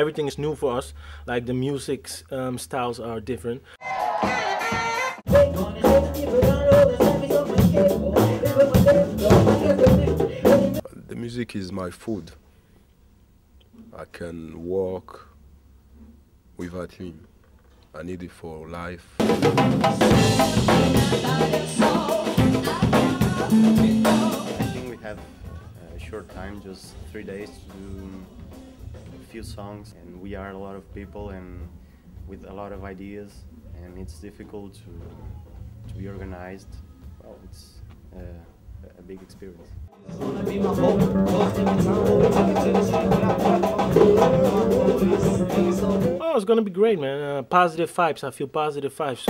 everything is new for us. Like the music styles are different. The music is my food. I can walk without him. I need it for life. I think we have a short time, just 3 days, to do a few songs, and we are a lot of people and with a lot of ideas, and it's difficult to be organized. Well, it's a big experience. Oh, it's gonna be great, man. Positive vibes. I feel positive vibes.